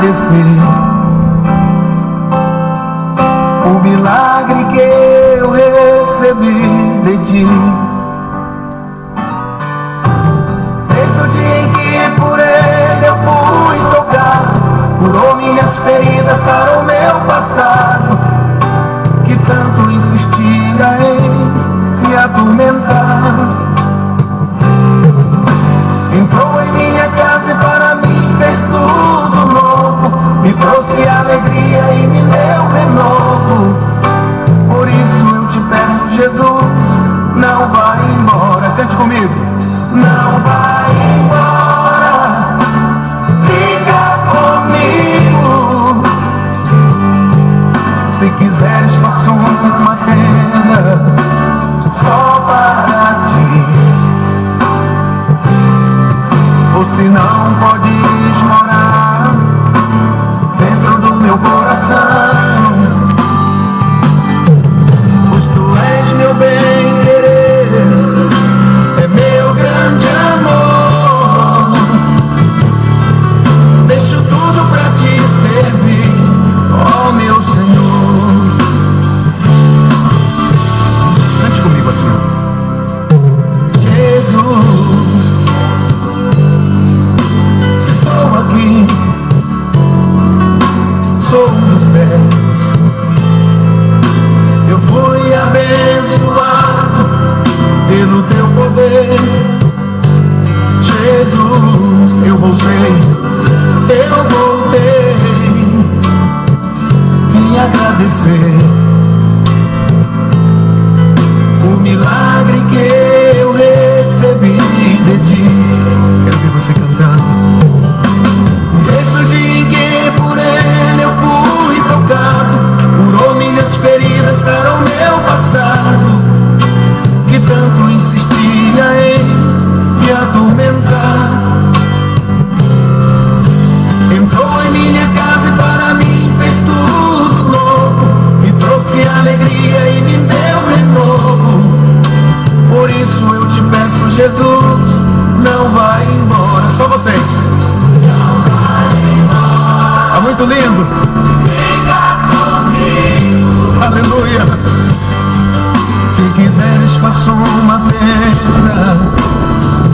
agradecer o milagre que eu recebi de ti. Desde o dia em que por ele eu fui tocado, curou minhas feridas, sarou meu passado, que tanto insistia em me atormentar. Entrou em minha casa e para mim fez tudo novo, me trouxe alegria e me deu renovo. Por isso eu te peço, Jesus, não vai embora. Cante comigo. Não vai embora, fica comigo. Se quiseres faço uma tenda só para ti, ou se não podes morar dentro do meu coração, pois tu és meu bem-querer, é meu grande amor. Deixo tudo pra te servir, ó meu Senhor. Cante comigo assim. Jesus, estou aqui, sou um dos teus. Eu fui abençoado pelo teu poder. Jesus, eu voltei, vim agradecer o milagre que eu recebi de ti. Quero ver você cantando. Desde o dia em que por ele eu fui tocado, curou minhas feridas, sarou meu passado, que tanto insistia em me atormentar. Entrou em minha casa e para mim fez tudo novo, me trouxe alegria e me deu renovo. Por isso eu te peço, Jesus, não vai embora. Só vocês. Não vai embora. Tá muito lindo. Fica comigo. Aleluia. Se quiseres faço uma tenda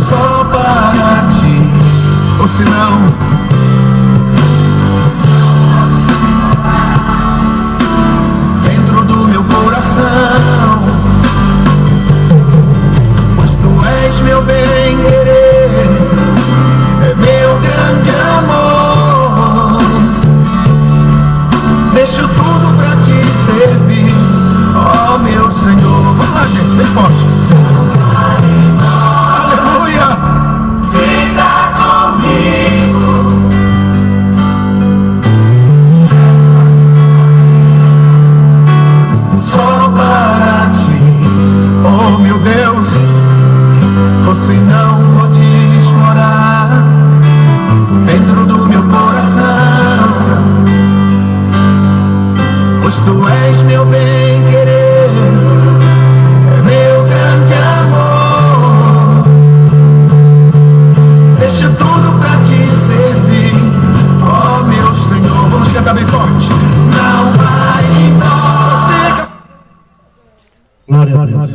só para ti, ou se não, dentro do meu coração, pois tu és meu bem-querer, é meu grande amor. Deixo tudo pra te servir, ó meu Senhor. Vamos lá, gente, bem forte. Aleluia. Fica comigo. Só para ti, oh meu Deus, você não podes morar dentro do meu coração, pois tu és meu bem-querer, é meu grande amor. Deixo tudo pra te servir, ó meu Senhor. Vamos cantar bem forte. Não vai embora. Glória a Deus.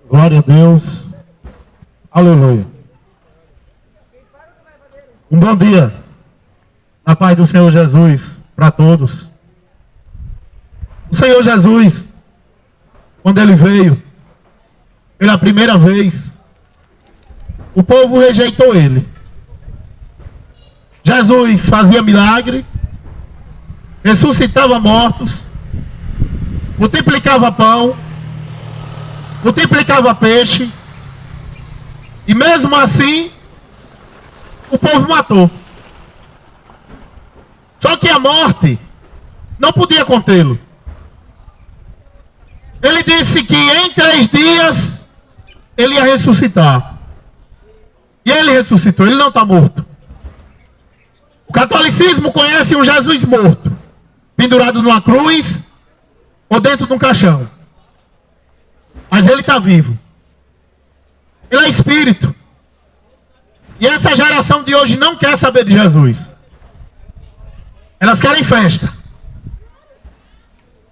Glória a Deus. Aleluia. Um bom dia. A paz do Senhor Jesus para todos. O Senhor Jesus, quando ele veio pela primeira vez, o povo rejeitou ele. Jesus fazia milagre, ressuscitava mortos, multiplicava pão, multiplicava peixe, e mesmo assim o povo matou. Só que a morte não podia contê-lo. Ele disse que em 3 dias ele ia ressuscitar. E ele ressuscitou, ele não está morto. O catolicismo conhece um Jesus morto, pendurado numa cruz ou dentro de um caixão. Mas ele está vivo. Ele é espírito. E é essa geração de hoje não quer saber de Jesus. Elas querem festa.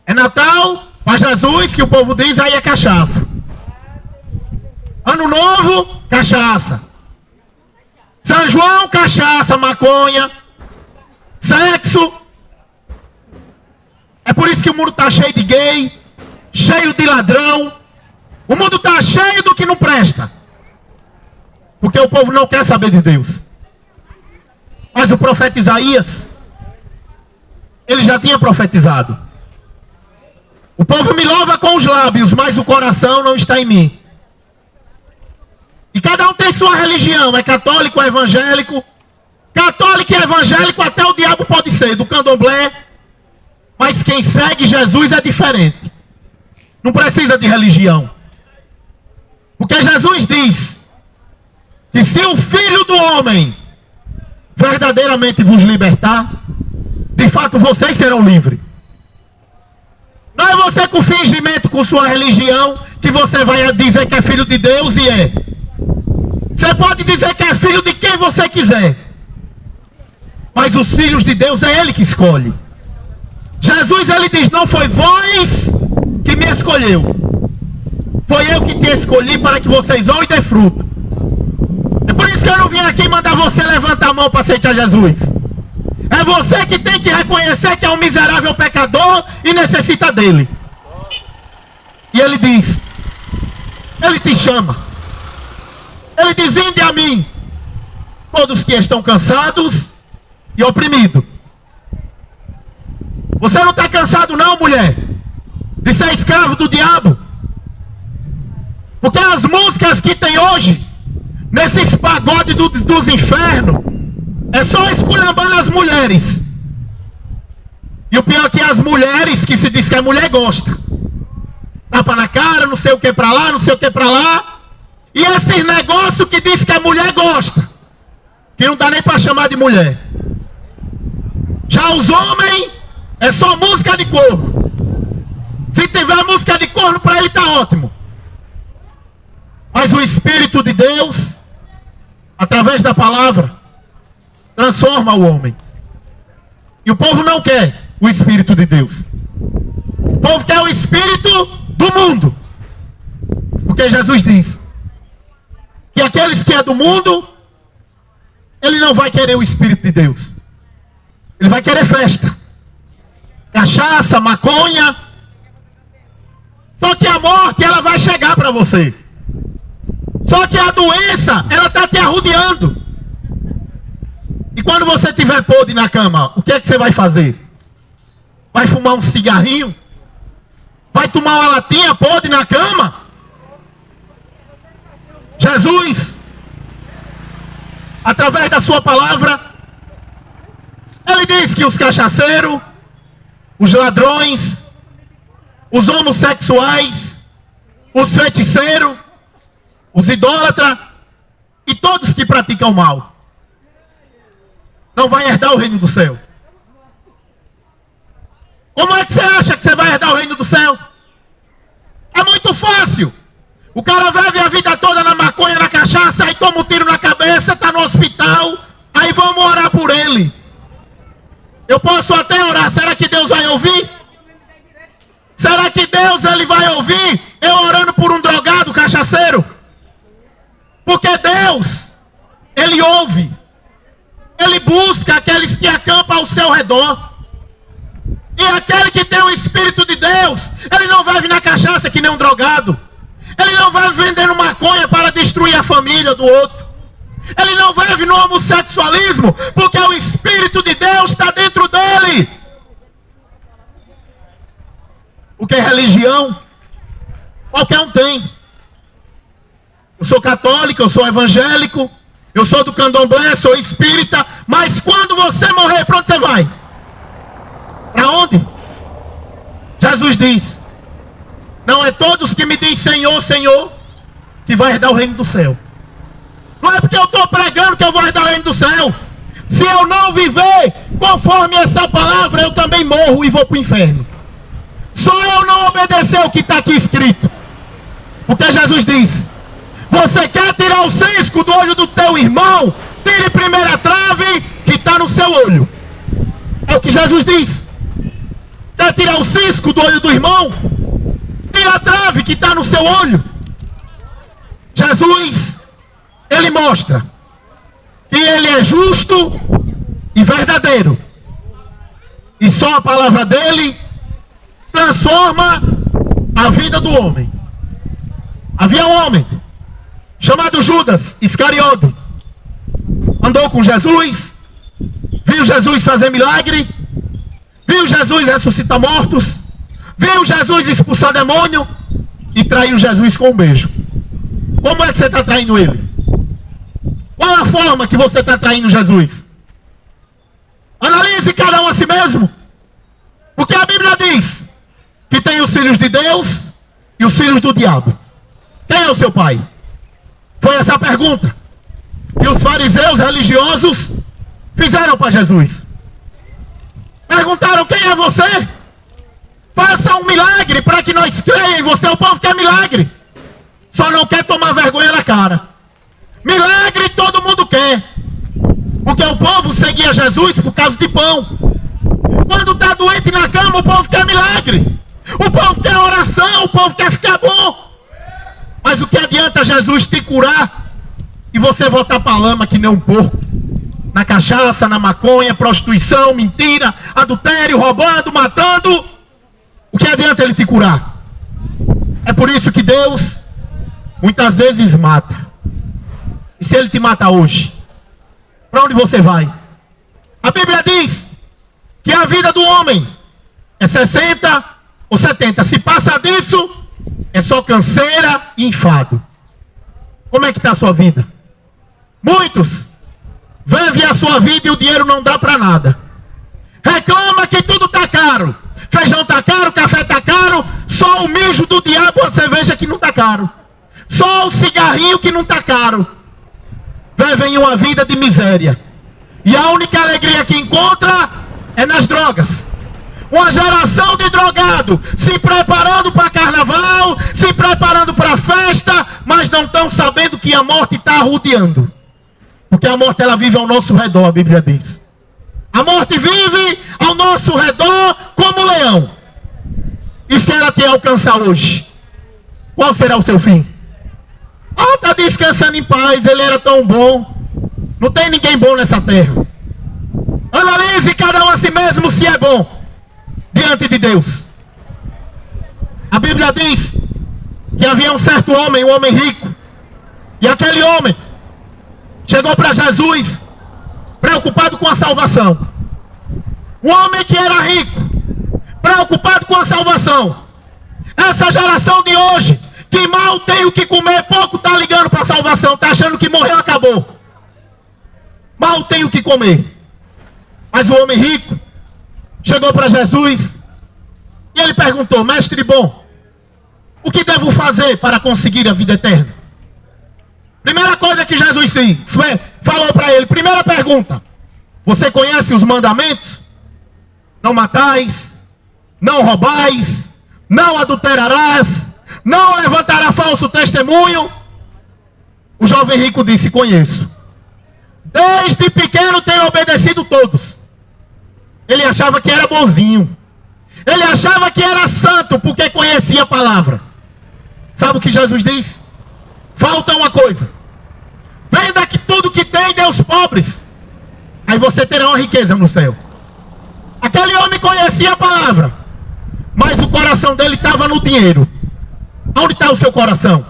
É Natal para Jesus, que o povo diz, aí é cachaça. Ano Novo, cachaça. São João, cachaça, maconha, sexo. É por isso que o mundo está cheio de gay, cheio de ladrão. O mundo está cheio do que não presta. Porque o povo não quer saber de Deus. Mas o profeta Isaías, ele já tinha profetizado. O povo me louva com os lábios, mas o coração não está em mim. E cada um tem sua religião, é católico, é evangélico. Católico e evangélico até o diabo pode ser, do candomblé. Mas quem segue Jesus é diferente. Não precisa de religião. Porque Jesus diz que se o Filho do Homem verdadeiramente vos libertar, de fato vocês serão livres. Não é você com fingimento, com sua religião, que você vai dizer que é filho de Deus e é. Você pode dizer que é filho de quem você quiser. Mas os filhos de Deus é Ele que escolhe. Jesus, Ele diz, não foi vós que me escolheu. Foi eu que te escolhi para que vocês vão e dê fruto. É por isso que eu não vim aqui mandar você levantar a mão para aceitar Jesus. É você que tem que reconhecer que é um miserável pecador e necessita dele. E Ele diz, Ele te chama. Ele diz, vinde a mim, todos que estão cansados e oprimidos. Você não está cansado não, mulher, de ser escravo do diabo? Porque as músicas que tem hoje, nesses pagodes dos infernos, é só esculhambando as mulheres. E o pior é que as mulheres, que se diz que a mulher gosta. Tapa na cara, não sei o que pra lá, não sei o que pra lá. E esses negócios que diz que a mulher gosta, que não dá nem para chamar de mulher. Já os homens, é só música de corno. Se tiver música de corno, para ele está ótimo. Mas o Espírito de Deus, através da palavra, transforma o homem. E o povo não quer o Espírito de Deus. O povo quer o Espírito do mundo. Porque Jesus diz que aqueles que é do mundo, ele não vai querer o Espírito de Deus. Ele vai querer festa, cachaça, maconha. Só que a morte, ela vai chegar para você. Só que a doença, ela está te arrodeando. E quando você estiver podre na cama, o que é que você vai fazer? Vai fumar um cigarrinho? Vai tomar uma latinha podre na cama? Jesus, através da sua palavra, Ele diz que os cachaceiros, os ladrões, os homossexuais, os feiticeiros, os idólatras e todos que praticam o mal não vai herdar o reino do céu. Como é que você acha que você vai herdar o reino do céu? É muito fácil. O cara vive a vida toda na maconha, na cachaça, aí toma um tiro na cabeça, está no hospital, aí vamos orar por ele. Eu posso até orar, será que Deus vai ouvir? Será que Deus ele vai ouvir eu orando por um drogado, cachaceiro? Porque Deus, Ele ouve. Ele busca aqueles que acampam ao seu redor. E aquele que tem o Espírito de Deus, ele não vai vir na cachaça que nem um drogado. Ele não vai vendendo maconha para destruir a família do outro. Ele não vai vir no homossexualismo, porque o Espírito de Deus está dentro dele. O que é religião? Qualquer um tem. Eu sou católico, eu sou evangélico, eu sou do candomblé, sou espírita, mas quando você morrer, para onde você vai? Para onde? Jesus diz, não é todos que me dizem Senhor, Senhor, que vai herdar o reino do céu. Não é porque eu estou pregando que eu vou herdar o reino do céu. Se eu não viver conforme essa palavra, eu também morro e vou para o inferno. Só eu não obedecer o que está aqui escrito. Porque Jesus diz, você quer tirar o cisco do olho do teu irmão, Tire primeiro a trave que está no seu olho. É o que Jesus diz. Quer tirar o cisco do olho do irmão? Tira a trave que está no seu olho. Jesus, ele mostra que ele é justo e verdadeiro. E só a palavra dele transforma a vida do homem. Havia um homem chamado Judas Iscariote. Andou com Jesus, viu Jesus fazer milagre, viu Jesus ressuscitar mortos, viu Jesus expulsar demônio e traiu Jesus com um beijo. Como é que você está traindo ele? Qual a forma que você está traindo Jesus? Analise cada um a si mesmo. Porque a Bíblia diz que tem os filhos de Deus e os filhos do diabo. Quem é o seu pai? Foi essa a pergunta que os fariseus religiosos fizeram para Jesus. Perguntaram: quem é você? Faça um milagre para que nós creiam em você. O povo quer milagre, só não quer tomar vergonha na cara. Milagre todo mundo quer, porque o povo seguia Jesus por causa de pão. Quando está doente na cama, o povo quer milagre, o povo quer oração, o povo quer ficar bom. Mas o que adianta Jesus te curar e você voltar para a lama que nem um porco? Na cachaça, na maconha, prostituição, mentira, adultério, roubando, matando. O que adianta ele te curar? É por isso que Deus muitas vezes mata. E se ele te mata hoje, para onde você vai? A Bíblia diz que a vida do homem é 60 ou 70. Se passa disso, é só canseira e enfado. Como é que está a sua vida? Muitos vivem a sua vida e o dinheiro não dá para nada. Reclama que tudo está caro. Feijão está caro, café está caro. Só o mijo do diabo, a cerveja que não está caro. Só o cigarrinho que não está caro. Vivem uma vida de miséria. E a única alegria que encontra é nas drogas. Uma geração de drogado se preparando para carnaval, se preparando para festa, mas não estão sabendo que a morte está rodeando. Porque a morte, ela vive ao nosso redor, a Bíblia diz. A morte vive ao nosso redor como leão. E se ela te alcançar hoje, qual será o seu fim? Ah, está descansando em paz, ele era tão bom. Não tem ninguém bom nessa terra. Analise cada um a si mesmo se é bom diante de Deus. A Bíblia diz que havia um certo homem, um homem rico. E aquele homem chegou para Jesus preocupado com a salvação. Um homem que era rico, preocupado com a salvação. Essa geração de hoje, que mal tem o que comer, pouco está ligando para a salvação, está achando que morreu, acabou. Mal tem o que comer. Mas o homem rico chegou para Jesus e ele perguntou: mestre bom, o que devo fazer para conseguir a vida eterna? Primeira coisa que Jesus falou para ele, primeira pergunta: você conhece os mandamentos? Não matais, não roubais, não adulterarás, não levantará falso testemunho. O jovem rico disse: conheço. Desde pequeno tenho obedecido todos. Ele achava que era bonzinho. Ele achava que era santo porque conhecia a palavra. Sabe o que Jesus diz? Falta uma coisa: venda que tudo que tem e dê aos pobres, aí você terá uma riqueza no céu. Aquele homem conhecia a palavra, mas o coração dele estava no dinheiro. Onde está o seu coração?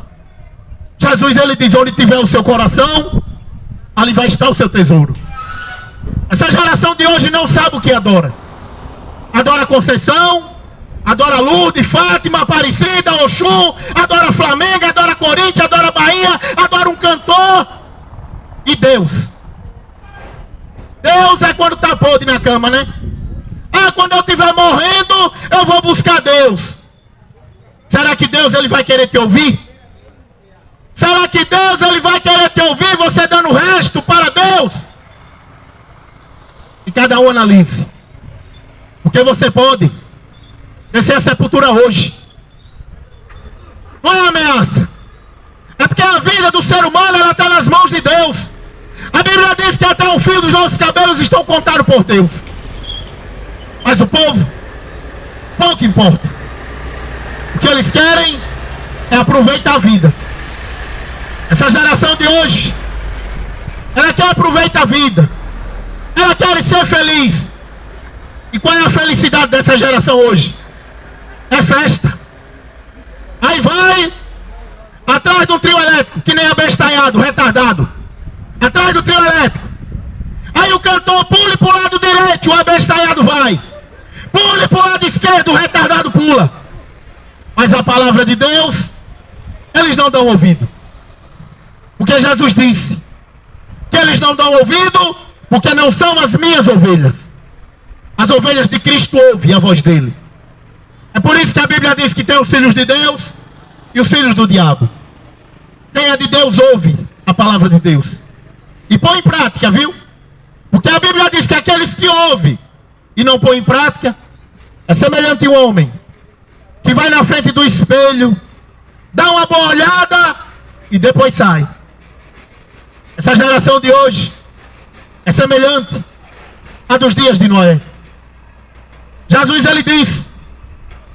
Jesus, ele diz: onde tiver o seu coração, ali vai estar o seu tesouro. Essa geração de hoje não sabe o que adora. Adora Conceição, adora Lourdes, Fátima, Aparecida, Oxum, adora Flamengo, adora Corinthians, adora Bahia, adora um cantor. E Deus? Deus é quando está podre na cama, né? Ah, quando eu estiver morrendo, eu vou buscar Deus. Será que Deus, ele vai querer te ouvir? Será que Deus, ele vai querer te ouvir você dando o resto para Deus? E cada um analise. Porque você pode descer a sepultura hoje. Não é uma ameaça. É porque a vida do ser humano, ela está nas mãos de Deus. A Bíblia Bíblia diz que até o fio dos nossos cabelos estão contados por Deus. Mas o povo, pouco importa. O que eles querem é aproveitar a vida. Essa geração de hoje, ela quer aproveitar a vida. Ela quer ser feliz. E qual é a felicidade dessa geração hoje? É festa. Aí vai atrás do trio elétrico, que nem abestalhado, retardado. Atrás do trio elétrico. Aí o cantor pule pro lado direito, o abestalhado vai. Pule pro lado esquerdo, o retardado pula. Mas a palavra de Deus, eles não dão ouvido. Porque Jesus disse que eles não dão ouvido porque não são as minhas ovelhas. As ovelhas de Cristo ouvem a voz dele. É por isso que a Bíblia diz que tem os filhos de Deus e os filhos do diabo. Quem é de Deus ouve a palavra de Deus e põe em prática, viu? Porque a Bíblia diz que aqueles que ouvem e não põem em prática é semelhante a um homem que vai na frente do espelho, dá uma boa olhada e depois sai. Essa geração de hoje é semelhante à dos dias de Noé. Jesus, ele diz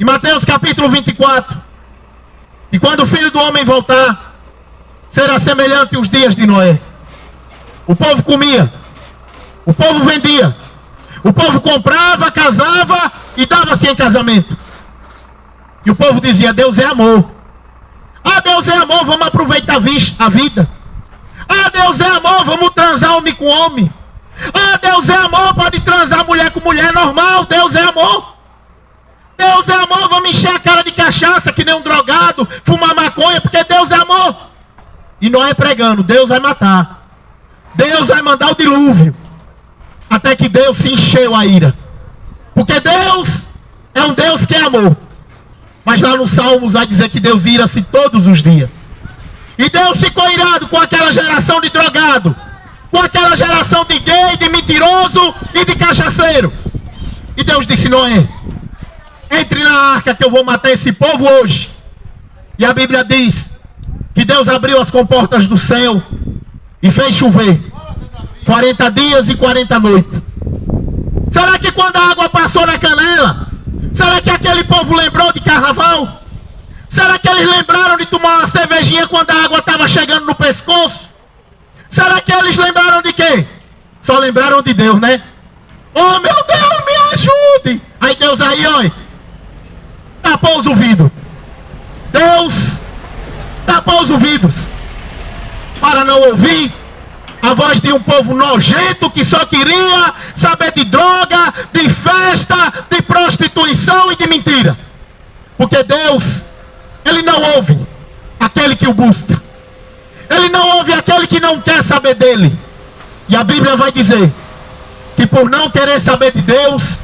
em Mateus capítulo 24 que quando o Filho do Homem voltar, será semelhante aos dias de Noé. O povo comia, o povo vendia, o povo comprava, casava e dava-se em casamento. E o povo dizia: Deus é amor. Ah, Deus é amor, vamos aproveitar a vida. Ah, Deus é amor, vamos transar homem com homem. Ah, Deus é amor, pode transar mulher com mulher, normal. Deus é amor. Deus é amor, vamos encher a cara de cachaça que nem um drogado, fumar maconha, porque Deus é amor. E Noé pregando: Deus vai matar, Deus vai mandar o dilúvio. Até que Deus se encheu a ira. Porque Deus é um Deus que é amor. Mas lá no Salmos vai dizer que Deus ira-se todos os dias. E Deus ficou irado com aquela geração de drogado, com aquela geração de gay, de mentiroso e de cachaceiro. E Deus disse: Noé, entre na arca que eu vou matar esse povo hoje. E a Bíblia diz que Deus abriu as comportas do céu e fez chover 40 dias e 40 noites. Será que quando a água passou na canela, será que aquele povo lembrou de carnaval? Será que eles lembraram de tomar uma cervejinha quando a água estava chegando no pescoço? Será que eles lembraram de quê? Só lembraram de Deus, né? Oh, meu Deus, me ajude! Aí Deus aí, olha, tapou os ouvidos. Deus tapou os ouvidos para não ouvir a voz de um povo nojento que só queria saber de droga, de festa, de prostituição e de mentira. Porque Deus, ele não ouve aquele que o busca. Ele não ouve aquele que não quer saber dele. E a Bíblia vai dizer que por não querer saber de Deus,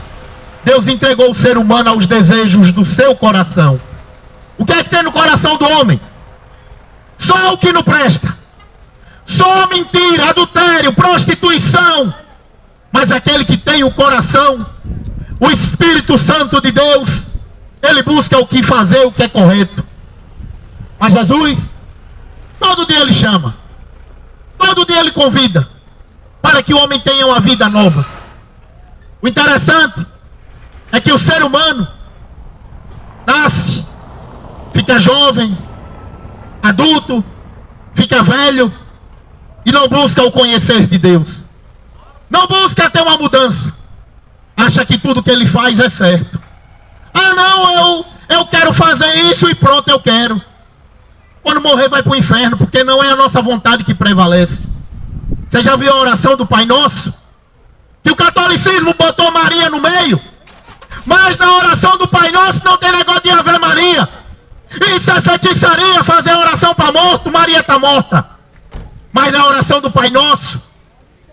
Deus entregou o ser humano aos desejos do seu coração. O que é que tem no coração do homem? Só o que não presta. Só mentira, adultério, prostituição. Mas aquele que tem o coração, o Espírito Santo de Deus, ele busca o que fazer, o que é correto. Mas Jesus, todo dia ele chama, todo dia ele convida, para que o homem tenha uma vida nova. O interessante é que o ser humano nasce, fica jovem, adulto, fica velho e não busca o conhecer de Deus. Não busca ter uma mudança. Acha que tudo que ele faz é certo. Ah, não, eu quero fazer isso e pronto, eu quero. Quando morrer vai para o inferno, porque não é a nossa vontade que prevalece. Você já viu a oração do Pai Nosso? Que o catolicismo botou Maria no meio. Mas na oração do Pai Nosso não tem negócio de Ave Maria. Isso é feitiçaria, fazer oração para morto, Maria está morta. Mas na oração do Pai Nosso,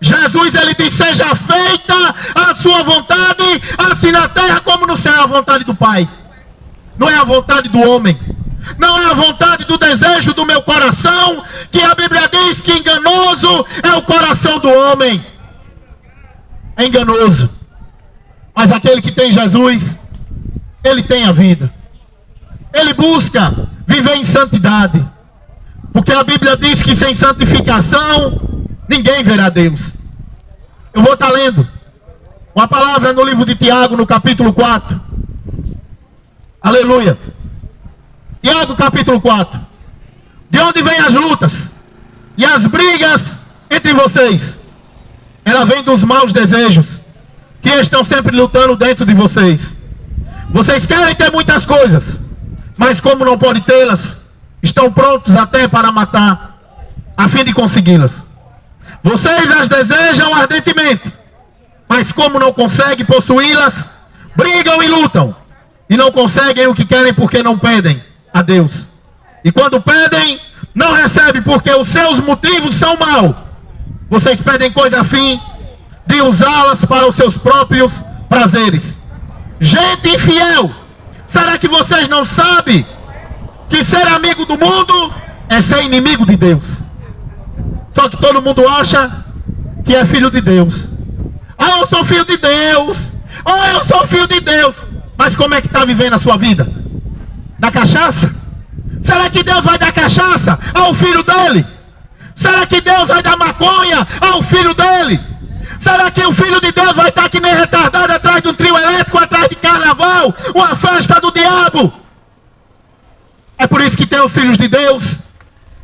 Jesus, ele diz: seja feita a sua vontade, assim na terra como no céu. É a vontade do Pai. Não é a vontade do homem. Não é a vontade do desejo do meu coração, que a Bíblia diz que enganoso é o coração do homem. É enganoso. Mas aquele que tem Jesus, ele tem a vida. Ele busca viver em santidade. Porque a Bíblia diz que sem santificação ninguém verá Deus. Eu vou estar lendo uma palavra no livro de Tiago, no capítulo 4. Aleluia. Tiago, capítulo 4. De onde vêm as lutas e as brigas entre vocês? Ela vem dos maus desejos que estão sempre lutando dentro de vocês. Vocês querem ter muitas coisas, mas como não podem tê-las, estão prontos até para matar, a fim de consegui-las. Vocês as desejam ardentemente, mas como não conseguem possuí-las, brigam e lutam, e não conseguem o que querem porque não pedem a Deus. E quando pedem, não recebem porque os seus motivos são maus. Vocês pedem coisa a fim de usá-las para os seus próprios prazeres. Gente infiel, será que vocês não sabem que ser amigo do mundo é ser inimigo de Deus? Só que todo mundo acha que é filho de Deus. Ah, eu sou filho de Deus. Ah, eu sou filho de Deus. Mas como é que está vivendo a sua vida? Da cachaça? Será que Deus vai dar cachaça ao filho dele? Será que Deus vai dar maconha ao filho dele? Será que o filho de Deus vai estar que nem retardado atrás de um trio elétrico, atrás de carnaval, uma festa do diabo? É por isso que tem os filhos de Deus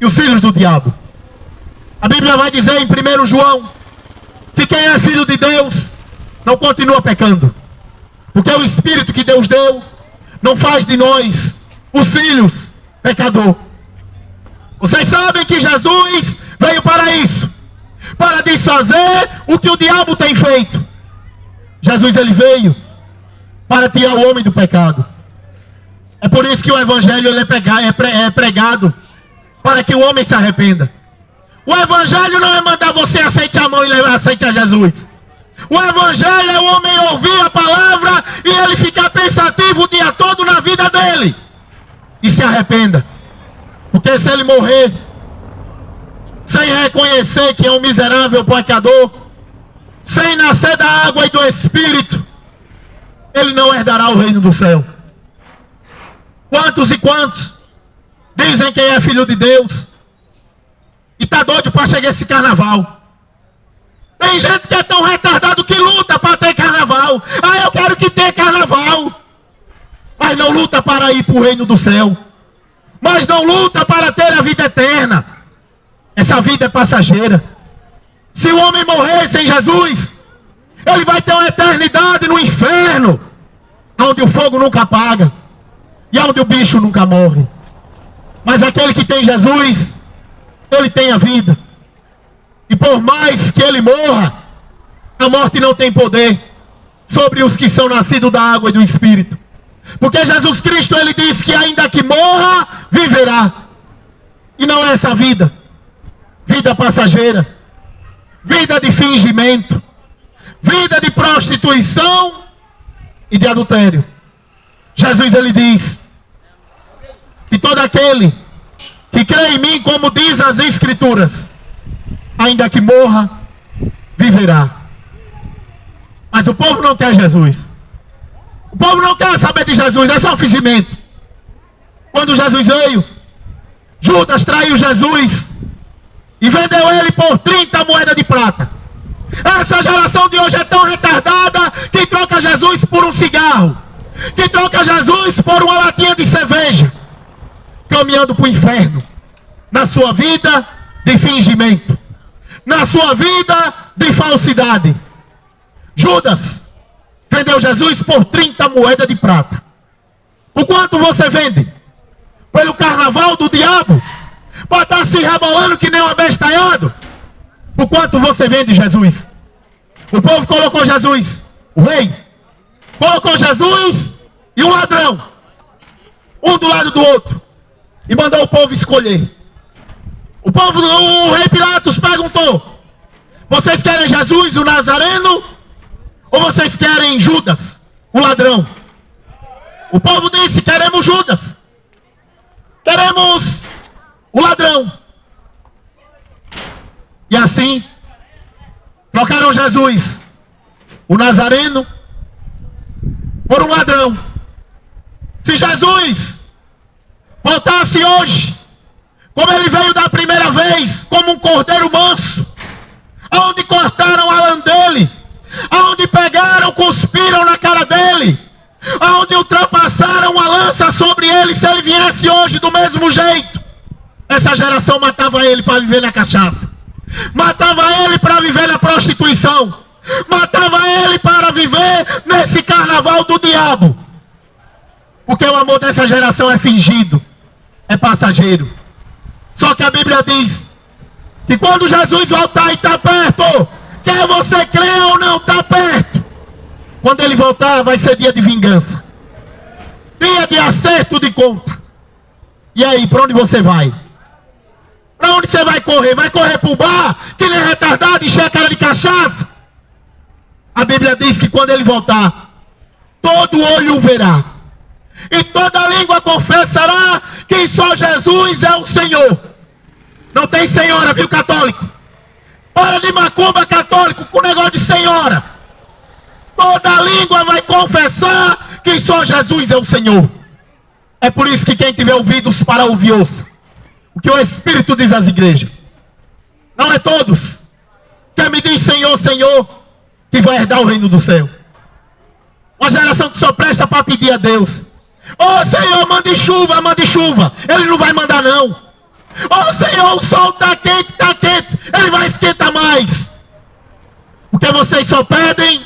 e os filhos do diabo. A Bíblia vai dizer em 1 João que quem é filho de Deus não continua pecando, porque o Espírito que Deus deu não faz de nós, os filhos, pecador. Vocês sabem que Jesus veio para isso, para desfazer o que o diabo tem feito. Jesus, ele veio para tirar o homem do pecado. É por isso que o Evangelho ele é pregado para que o homem se arrependa. O Evangelho não é mandar você aceitar a mão e aceitar Jesus. O Evangelho é o homem ouvir a palavra e ele ficar pensativo o dia todo na vida dele e se arrependa. Porque se ele morrer sem reconhecer que é um miserável pecador, sem nascer da água e do Espírito, ele não herdará o reino do céu. Quantos e quantos dizem que é filho de Deus e está doido para chegar esse carnaval? Tem gente que é tão retardado que luta para ter carnaval. Ah, eu quero que tenha carnaval. Mas não luta para ir para o reino do céu. Mas não luta para ter a vida eterna. Essa vida é passageira. Se o homem morrer sem Jesus, ele vai ter uma eternidade no inferno, onde o fogo nunca apaga e onde o bicho nunca morre. Mas aquele que tem Jesus, ele tem a vida. E por mais que ele morra, a morte não tem poder sobre os que são nascidos da água e do Espírito. Porque Jesus Cristo, ele diz que ainda que morra, viverá. E não é essa vida. Vida passageira. Vida de fingimento. Vida de prostituição e de adultério. Jesus, ele diz que todo aquele que crê em mim, como diz as Escrituras, ainda que morra, viverá. Mas o povo não quer Jesus. O povo não quer saber de Jesus, é só fingimento. Quando Jesus veio, Judas traiu Jesus e vendeu ele por 30 moedas de prata. Essa geração de hoje é tão retardada que troca Jesus por um cigarro, que troca Jesus por uma latinha de cerveja, caminhando para o inferno, na sua vida de fingimento, na sua vida de falsidade. Judas vendeu Jesus por 30 moedas de prata. Por quanto você vende? Pelo carnaval do diabo? Para estar se rebolando que nem um abestalhado? Por quanto você vende Jesus? O povo colocou Jesus, o rei, colocou Jesus e um ladrão, um do lado do outro, e mandou o povo escolher. O rei Pilatos perguntou: vocês querem Jesus, o Nazareno, ou vocês querem Judas, o ladrão? O povo disse: queremos Judas, queremos o ladrão. E assim trocaram Jesus, o Nazareno, por um ladrão. Se Jesus voltasse hoje, como ele veio da primeira vez, como um cordeiro manso, mesmo jeito. Essa geração matava ele para viver na cachaça. Matava ele para viver na prostituição. Matava ele para viver nesse carnaval do diabo. Porque o amor dessa geração é fingido, é passageiro. Só que a Bíblia diz que quando Jesus voltar e está perto, quer você crer ou não, está perto. Quando ele voltar, vai ser dia de vingança, dia de acerto de conta. E aí, para onde você vai? Para onde você vai correr? Vai correr para o bar, que nem retardado, encher a cara de cachaça? A Bíblia diz que quando ele voltar, todo olho o verá, e toda língua confessará que só Jesus é o Senhor. Não tem senhora, viu, católico? Para de macumba, católico, com negócio de senhora. Toda língua vai confessar que só Jesus é o Senhor. É por isso que quem tiver ouvidos para ouvir, ouça o que o Espírito diz às igrejas. Não é todos. Quem me diz Senhor, Senhor, que vai herdar o reino do céu. Uma geração que só presta para pedir a Deus. Ô Senhor, mande chuva. Ele não vai mandar não. Ô Senhor, o sol está quente. Ele vai esquentar mais. Porque vocês só pedem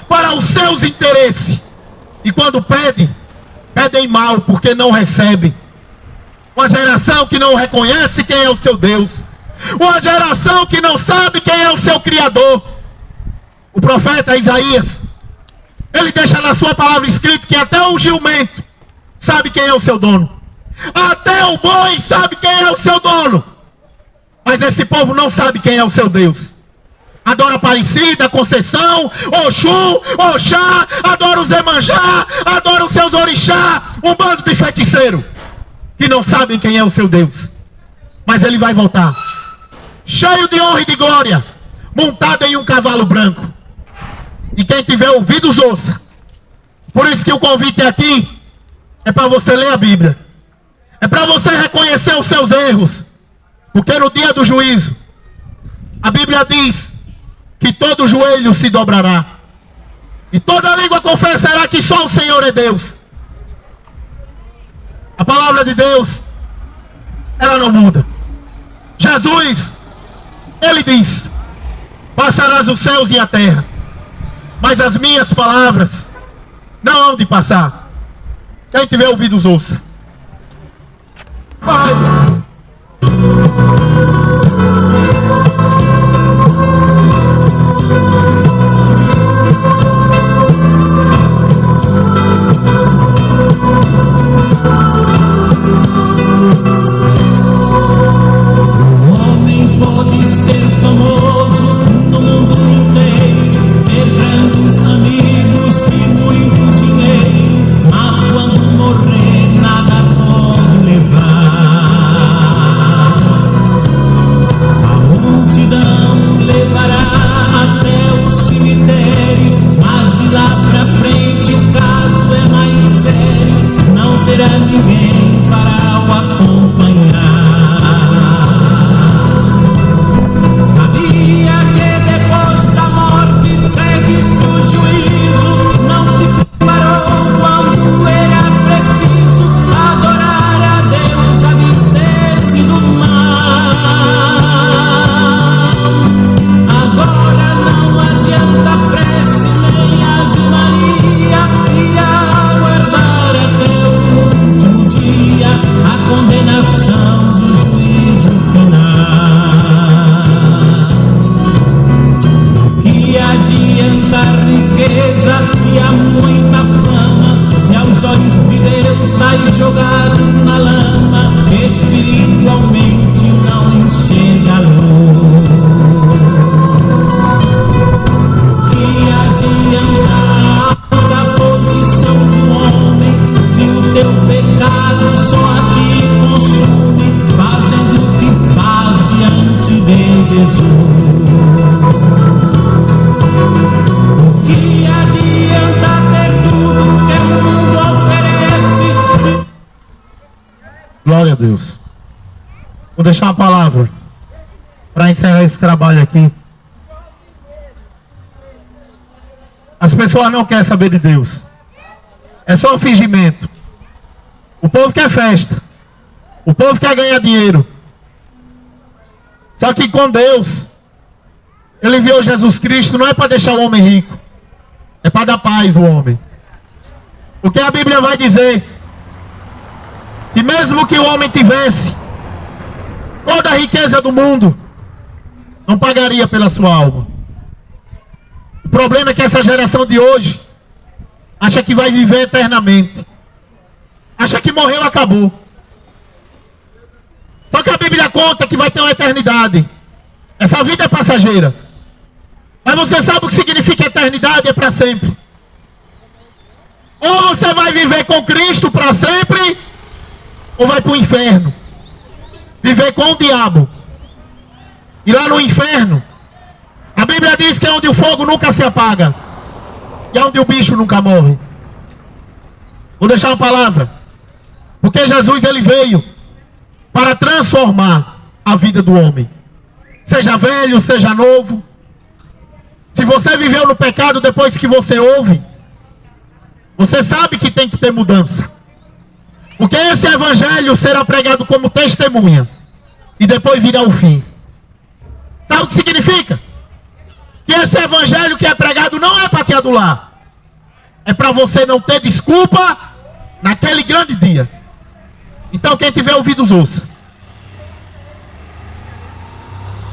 para os seus interesses. E quando pedem mal, porque não recebem. Uma geração que não reconhece quem é o seu Deus. Uma geração que não sabe quem é o seu Criador. O profeta Isaías, ele deixa na sua palavra escrito que até o jumento sabe quem é o seu dono. Até o boi sabe quem é o seu dono. Mas esse povo não sabe quem é o seu Deus. Adora Aparecida, Conceição, Oxum, Oxá, adora os Emanjá, adora os seus orixá. Um bando de feiticeiro que não sabem quem é o seu Deus. Mas ele vai voltar, cheio de honra e de glória, montado em um cavalo branco. E quem tiver ouvidos, ouça. Por isso que o convite aqui é para você ler a Bíblia. É para você reconhecer os seus erros. Porque no dia do juízo, a Bíblia diz que todo joelho se dobrará. E toda língua confessará que só o Senhor é Deus. A palavra de Deus, ela não muda. Jesus, ele diz: passarás os céus e a terra, mas as minhas palavras não hão de passar. Quem tiver ouvidos, ouça. Pai. Glória a Deus. Vou deixar uma palavra para encerrar esse trabalho aqui. As pessoas não querem saber de Deus. É só um fingimento. O povo quer festa. O povo quer ganhar dinheiro. Só que com Deus, Ele enviou Jesus Cristo, não é para deixar o homem rico, é para dar paz ao homem. Porque a Bíblia vai dizer que mesmo que o homem tivesse toda a riqueza do mundo, não pagaria pela sua alma. O problema é que essa geração de hoje acha que vai viver eternamente. Acha que morreu, acabou. Só que a Bíblia conta que vai ter uma eternidade. Essa vida é passageira. Mas você sabe o que significa eternidade? É para sempre. Ou você vai viver com Cristo para sempre, ou vai para o inferno. Viver com o diabo. E lá no inferno, a Bíblia diz que é onde o fogo nunca se apaga. E é onde o bicho nunca morre. Vou deixar uma palavra. Porque Jesus, Ele veio para transformar a vida do homem. Seja velho, seja novo. Se você viveu no pecado depois que você ouve, você sabe que tem que ter mudança. Porque esse evangelho será pregado como testemunha. E depois virá o fim. Sabe o que significa? Que esse evangelho que é pregado não é para te adular. É para você não ter desculpa naquele grande dia. Então quem tiver ouvidos ouça.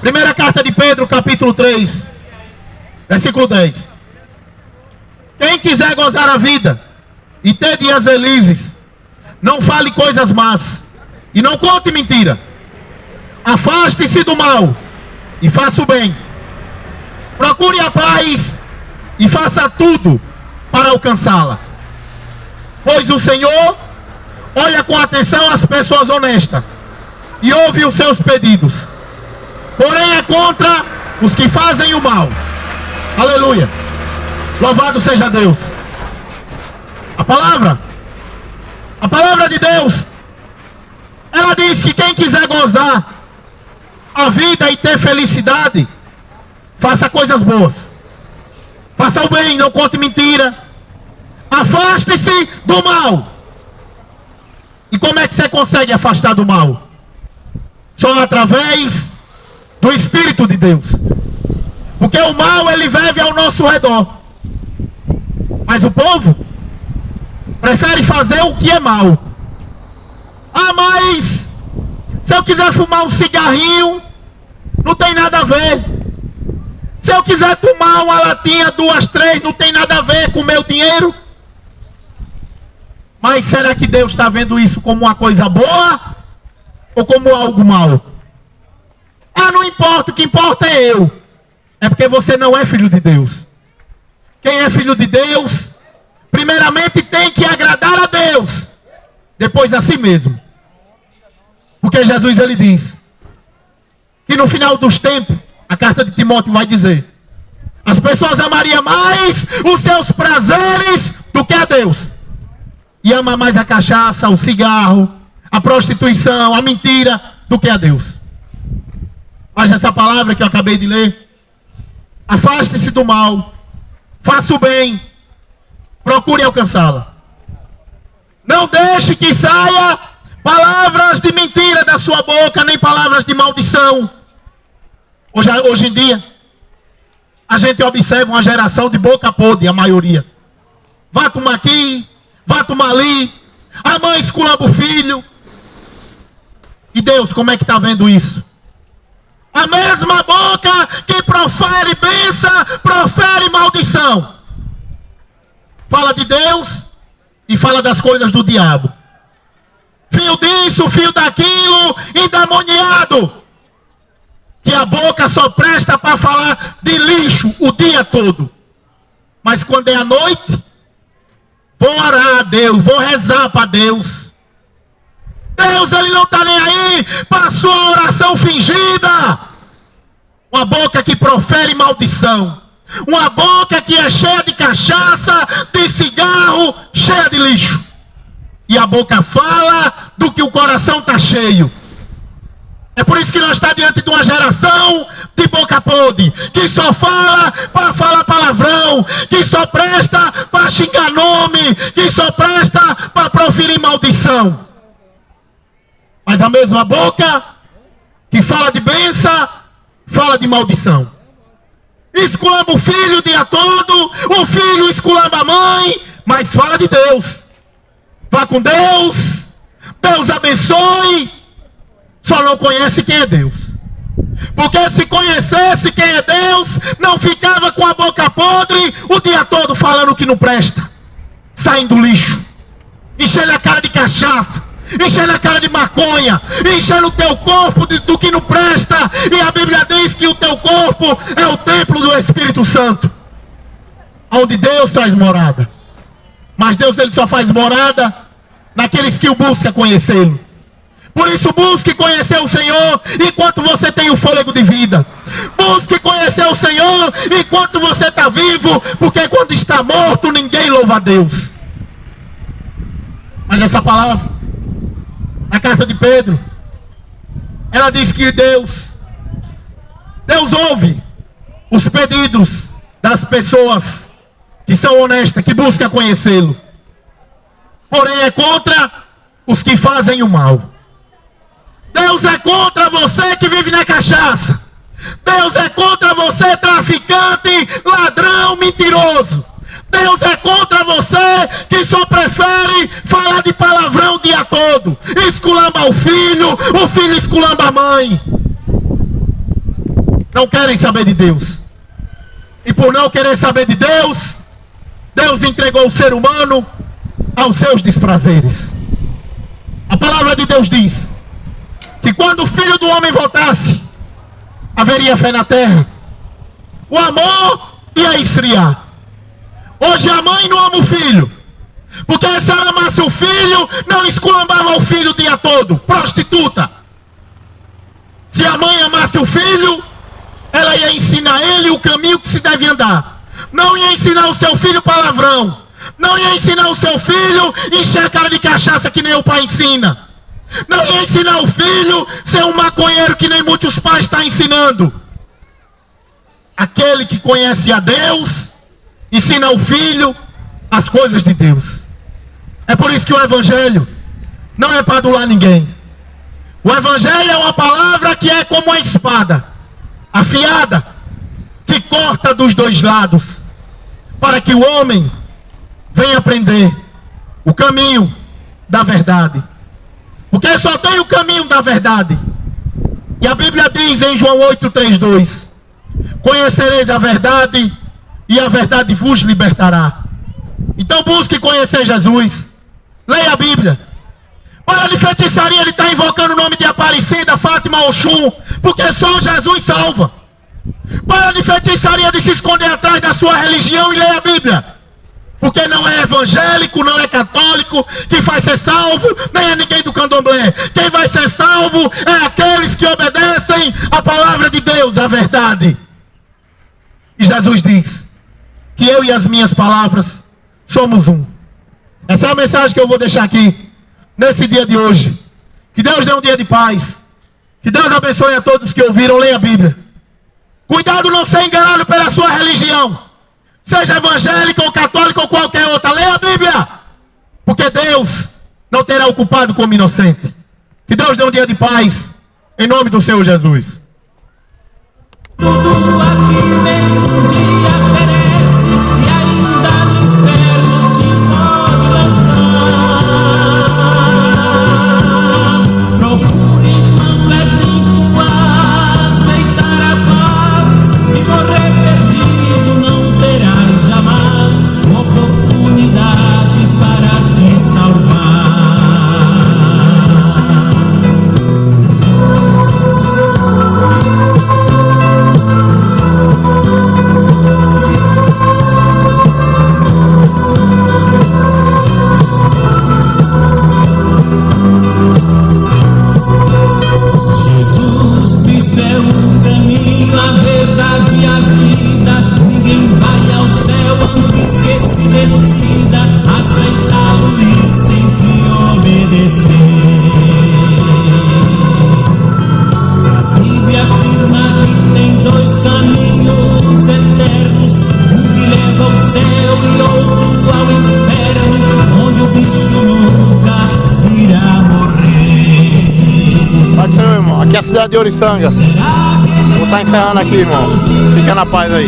Primeira carta de Pedro, capítulo 3, versículo 10. Quem quiser gozar a vida e ter dias felizes, não fale coisas más e não conte mentira. Afaste-se do mal e faça o bem. Procure a paz e faça tudo para alcançá-la. Pois o Senhor olha com atenção as pessoas honestas e ouve os seus pedidos. Porém é contra os que fazem o mal. Aleluia. Louvado seja Deus. A palavra de Deus, ela diz que quem quiser gozar a vida e ter felicidade, faça coisas boas. Faça o bem, não conte mentira. Afaste-se do mal. E como é que você consegue afastar do mal? Só através do Espírito de Deus. Porque o mal, ele vive ao nosso redor. Mas o povo prefere fazer o que é mal. Ah, mas se eu quiser fumar um cigarrinho, não tem nada a ver. Se eu quiser tomar uma latinha, 2, 3, não tem nada a ver com o meu dinheiro. Mas será que Deus está vendo isso como uma coisa boa ou como algo mal? Ah, não importa, o que importa é eu. É porque você não é filho de Deus. Quem é filho de Deus, primeiramente tem que agradar a Deus, depois a si mesmo. Porque Jesus, ele diz que no final dos tempos, a carta de Timóteo vai dizer, as pessoas amariam mais os seus prazeres do que a Deus. E ama mais a cachaça, o cigarro, a prostituição, a mentira, do que a Deus. Mas essa palavra que eu acabei de ler, afaste-se do mal, faça o bem, procure alcançá-la. Não deixe que saia palavras de mentira da sua boca, nem palavras de maldição. Hoje em dia, a gente observa uma geração de boca podre, a maioria. Vá tomar aqui, vá tomar ali. A mãe esculamba o filho. E Deus, como é que está vendo isso? A mesma boca que profere bênção, profere maldição. Fala de Deus e fala das coisas do diabo. Fio disso, fio daquilo, endemoniado. Que a boca só presta para falar de lixo o dia todo. Mas quando é a noite, vou orar a Deus, vou rezar para Deus. Deus, ele não está nem aí para a sua oração fingida. Uma boca que profere maldição. Uma boca que é cheia de cachaça, de cigarro, cheia de lixo. E a boca fala do que o coração está cheio. É por isso que nós estamos diante de uma geração de boca podre, que só fala para falar palavrão, que só presta para xingar nome, que só presta para proferir maldição. Mas a que fala de bênção, fala de maldição. Esculamba o filho o dia todo, o filho esculamba a mãe, mas fala de Deus. Vá com Deus, Deus abençoe, só não conhece quem é Deus. Porque se conhecesse quem é Deus, não ficava com a boca podre o dia todo falando que não presta, saindo do lixo, enchendo a cara de cachaça, enchendo a cara de maconha, enchendo o teu corpo do que não presta. E a Bíblia diz que o teu corpo é o templo do Espírito Santo, onde Deus faz morada. Mas Deus, ele só faz morada naqueles que o buscam conhecê-lo. Por isso busque conhecer o Senhor enquanto você tem o fôlego de vida. Busque conhecer o Senhor enquanto você está vivo, porque quando está morto ninguém louva a Deus. Mas essa palavra, na carta de Pedro, ela diz que Deus ouve os pedidos das pessoas que são honestas, que buscam conhecê-lo. Porém é contra os que fazem o mal. Deus é contra você que vive na cachaça. Deus é contra você, traficante, ladrão, mentiroso. Deus é contra você que só prefere falar de palavrão o dia todo. Esculamba o filho esculamba a mãe. Não querem saber de Deus. E por não querer saber de Deus, Deus entregou o ser humano aos seus desprazeres. A palavra de Deus diz que quando o Filho do Homem voltasse, haveria fé na terra. O amor ia esfriar. Hoje a mãe não ama o filho, porque se ela amasse o filho, não esculambava o filho o dia todo. Prostituta. Se a mãe amasse o filho, ela ia ensinar ele o caminho que se deve andar. Não ia ensinar o seu filho palavrão. Não ia ensinar o seu filho encher a cara de cachaça que nem o pai ensina. Não ia ensinar o filho a ser um maconheiro que nem muitos pais estão ensinando. Aquele que conhece a Deus ensina o filho as coisas de Deus. É por isso que o Evangelho não é para adular ninguém. O Evangelho é uma palavra que é como uma espada afiada, que corta dos dois lados, para que o homem venha aprender o caminho da verdade. Porque só tem o caminho da verdade. E a Bíblia diz em João 8:32: conhecereis a verdade e a verdade vos libertará. Então busque conhecer Jesus. Leia a Bíblia. Para de feitiçaria, ele está invocando o nome de Aparecida, Fátima, Oxum, porque só Jesus salva. Para de feitiçaria de se esconder atrás da sua religião e leia a Bíblia. Porque não é evangélico, não é católico que vai ser salvo, nem é ninguém do candomblé. Quem vai ser salvo é aqueles que obedecem a palavra de Deus, a verdade. E Jesus diz que eu e as minhas palavras somos um. Essa é a mensagem que eu vou deixar aqui, nesse dia de hoje. Que Deus dê um dia de paz. Que Deus abençoe a todos que ouviram. Leia a Bíblia. Cuidado não ser enganado pela sua religião. Seja evangélico ou católico ou qualquer outra. Leia a Bíblia. Porque Deus não terá o culpado como inocente. Que Deus dê um dia de paz. Em nome do Senhor Jesus. Tudo aqui vem um dia perece, e ainda no inferno te pode lançar. Procure enquanto é tempo aceitar a paz. Se morrer perdido não terás jamais oportunidade para te salvar. Aqui Aqui é a cidade de Oriçangas. Vou estar encerrando aqui, irmão. Fica na paz aí.